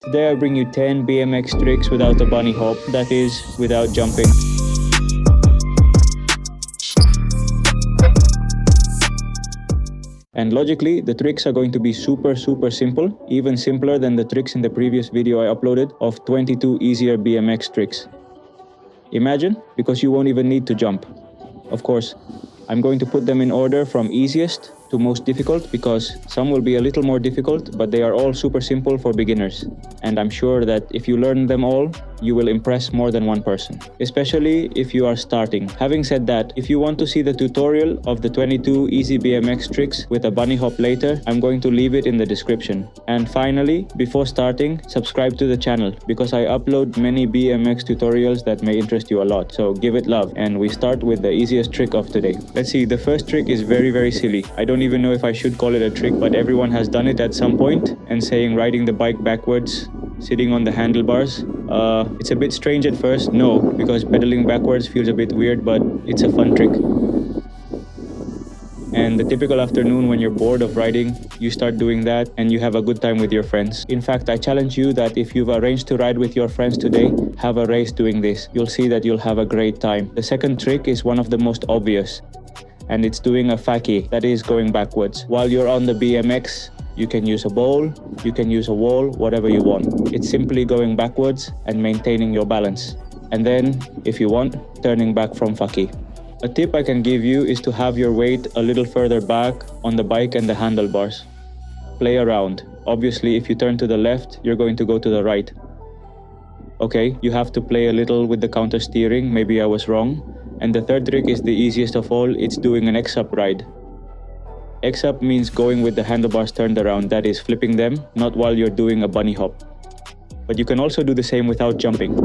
Today I bring you 10 BMX tricks without a bunny hop, that is, without jumping. And logically, the tricks are going to be super simple, even simpler than the tricks in the previous video I uploaded of 22 easier BMX tricks. Imagine, because you won't even need to jump. Of course, I'm going to put them in order from easiest to most difficult because some will be a little more difficult, but they are all super simple for beginners. And I'm sure that if you learn them all, you will impress more than one person, especially if you are starting. Having said that, if you want to see the tutorial of the 22 easy BMX tricks with a bunny hop later, I'm going to leave it in the description. And finally, before starting, subscribe to the channel because I upload many BMX tutorials that may interest you a lot. So give it love. And we start with the easiest trick of today. Let's see, the first trick is very silly. I don't even know if I should call it a trick, but everyone has done it at some point, and saying riding the bike backwards, sitting on the handlebars. It's a bit strange at first, no, because pedaling backwards feels a bit weird, but it's a fun trick. And the typical afternoon when you're bored of riding, you start doing that and you have a good time with your friends. In fact, I challenge you that if you've arranged to ride with your friends today, have a race doing this. You'll see that you'll have a great time. The second trick is one of the most obvious, and it's doing a fakie, that is going backwards. While you're on the BMX, you can use a bowl, you can use a wall, whatever you want. It's simply going backwards and maintaining your balance. And then, if you want, turning back from fakie. A tip I can give you is to have your weight a little further back on the bike and the handlebars. Play around. Obviously, if you turn to the left, you're going to go to the right. Okay, you have to play a little with the counter steering, maybe I was wrong. And the third trick is the easiest of all, it's doing an X-up ride. X-up means going with the handlebars turned around, that is flipping them, not while you're doing a bunny hop. But you can also do the same without jumping.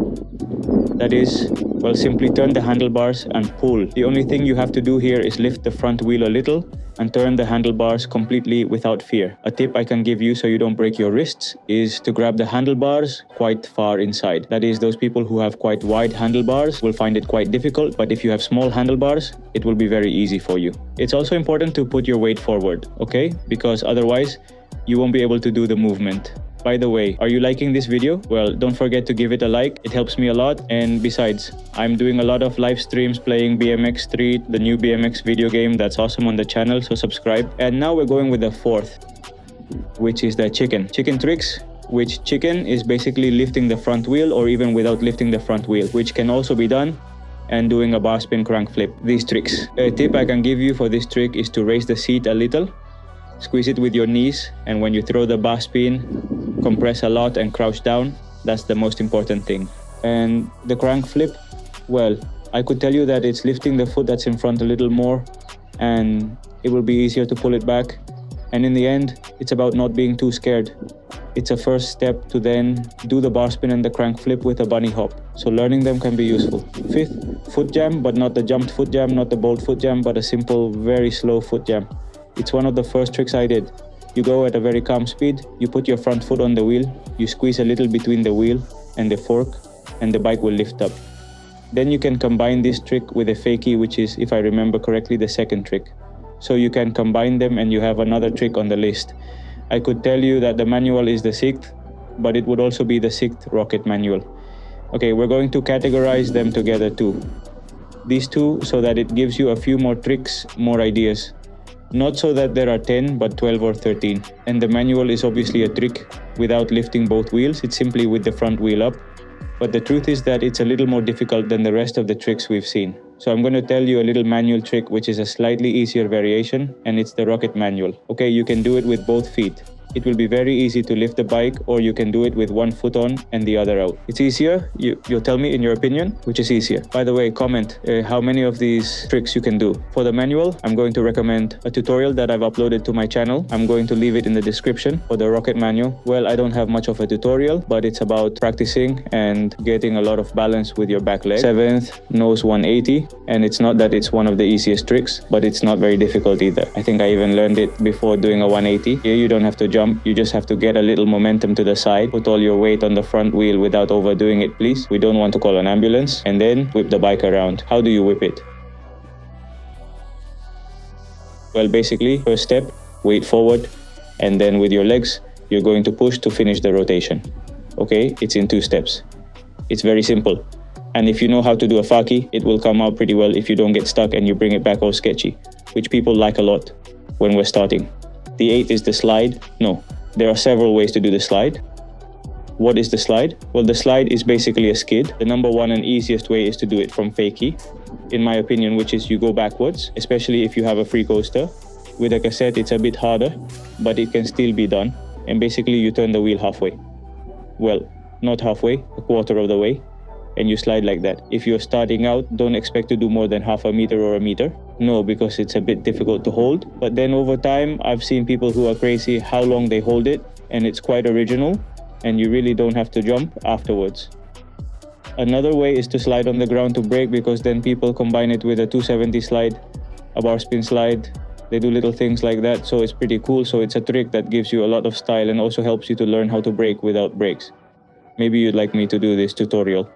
That is, well, simply turn the handlebars and pull. The only thing you have to do here is lift the front wheel a little and turn the handlebars completely without fear. A tip I can give you so you don't break your wrists is to grab the handlebars quite far inside. That is, those people who have quite wide handlebars will find it quite difficult, but if you have small handlebars, it will be very easy for you. It's also important to put your weight forward, okay? Because otherwise, you won't be able to do the movement. By the way, are you liking this video? Well, don't forget to give it a like, it helps me a lot. And besides, I'm doing a lot of live streams playing BMX Street, the new BMX video game that's awesome on the channel, so subscribe. And now we're going with the fourth, which is the chicken tricks, which chicken is basically lifting the front wheel or even without lifting the front wheel, which can also be done and doing a bar spin crank flip. These tricks. A tip I can give you for this trick is to raise the seat a little, squeeze it with your knees, and when you throw the bar spin, compress a lot and crouch down. That's the most important thing. And the crank flip, well, I could tell you that it's lifting the foot that's in front a little more and it will be easier to pull it back. And in the end, it's about not being too scared. It's a first step to then do the bar spin and the crank flip with a bunny hop. So learning them can be useful. Fifth, foot jam, but not the jumped foot jam, not the bold foot jam, but a simple, very slow foot jam. It's one of the first tricks I did. You go at a very calm speed, you put your front foot on the wheel, you squeeze a little between the wheel and the fork, and the bike will lift up. Then you can combine this trick with a fakie, which is, if I remember correctly, the second trick. So you can combine them and you have another trick on the list. I could tell you that the manual is the 6th, but it would also be the 6th rocket manual. Okay, we're going to categorize them together too. These two, so that it gives you a few more tricks, more ideas. Not so that there are 10, but 12 or 13. And the manual is obviously a trick without lifting both wheels, it's simply with the front wheel up. But the truth is that it's a little more difficult than the rest of the tricks we've seen. So I'm going to tell you a little manual trick which is a slightly easier variation, and it's the rocket manual. Okay, you can do it with both feet. It will be very easy to lift the bike, or you can do it with one foot on and the other out. It's easier, you'll tell me in your opinion, which is easier. By the way, comment how many of these tricks you can do. For the manual, I'm going to recommend a tutorial that I've uploaded to my channel. I'm going to leave it in the description. For the rocket manual, well, I don't have much of a tutorial, but it's about practicing and getting a lot of balance with your back leg. 7th, nose 180. And it's not that it's one of the easiest tricks, but it's not very difficult either. I think I even learned it before doing a 180. Here you don't have to jump. You just have to get a little momentum to the side, put all your weight on the front wheel without overdoing it, please. We don't want to call an ambulance. And then whip the bike around. How do you whip it? Well, basically, first step, weight forward, and then with your legs, you're going to push to finish the rotation. Okay, it's in 2 steps. It's very simple. And if you know how to do a faki, it will come out pretty well if you don't get stuck and you bring it back all sketchy, which people like a lot when we're starting. The 8th is the slide. No, there are several ways to do the slide. What is the slide? Well, the slide is basically a skid. The number 1 and easiest way is to do it from fakie, in my opinion, which is you go backwards, especially if you have a free coaster. With a cassette, it's a bit harder, but it can still be done. And basically you turn the wheel halfway. Well, not halfway, a quarter of the way, and you slide like that. If you're starting out, don't expect to do more than half a meter or a meter. No, because it's a bit difficult to hold. But then over time, I've seen people who are crazy how long they hold it, and it's quite original, and you really don't have to jump afterwards. Another way is to slide on the ground to brake, because then people combine it with a 270 slide, a bar spin slide. They do little things like that, so it's pretty cool. So it's a trick that gives you a lot of style and also helps you to learn how to brake without brakes. Maybe you'd like me to do this tutorial.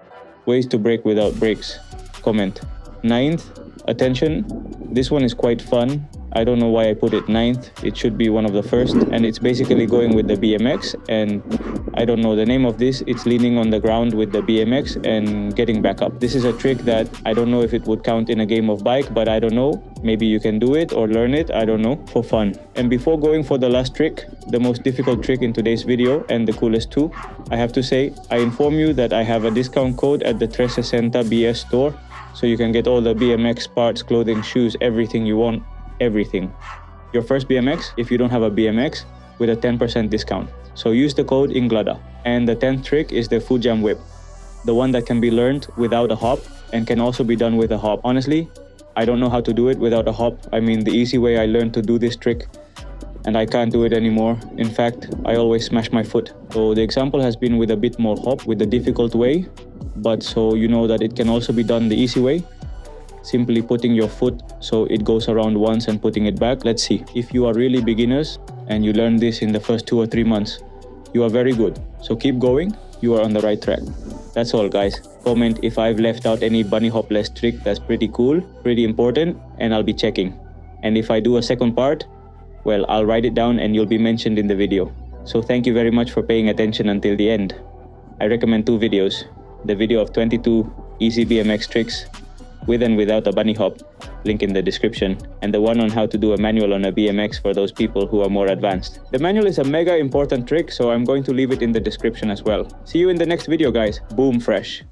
Ways to brake without brakes. Comment. 9th, attention. This one is quite fun. I don't know why I put it 9th. It should be one of the first, and it's basically going with the BMX, and I don't know the name of this. It's leaning on the ground with the BMX and getting back up. This is a trick that I don't know if it would count in a game of bike, but I don't know. Maybe you can do it or learn it, I don't know, for fun. And before going for the last trick, the most difficult trick in today's video and the coolest too, I have to say, I inform you that I have a discount code at the 360 BS store, so you can get all the BMX parts, clothing, shoes, everything you want. Everything. Your first BMX, if you don't have a BMX, with a 10% discount. So use the code INGLADA. And the 10th trick is the foot jam whip. The one that can be learned without a hop and can also be done with a hop. Honestly, I don't know how to do it without a hop. I mean, the easy way I learned to do this trick, and I can't do it anymore. In fact, I always smash my foot. So the example has been with a bit more hop, with the difficult way, but so you know that it can also be done the easy way. Simply putting your foot so it goes around once and putting it back. Let's see. If you are really beginners and you learn this in the first 2 or 3 months, you are very good. So keep going. You are on the right track. That's all, guys. Comment if I've left out any bunny hopless trick that's pretty cool, pretty important, and I'll be checking. And if I do a second part, well, I'll write it down and you'll be mentioned in the video. So thank you very much for paying attention until the end. I recommend 2 videos. The video of 22 easy BMX tricks with and without a bunny hop, link in the description, and the one on how to do a manual on a BMX for those people who are more advanced. The manual is a mega important trick, so I'm going to leave it in the description as well. See you in the next video, guys. Boom fresh.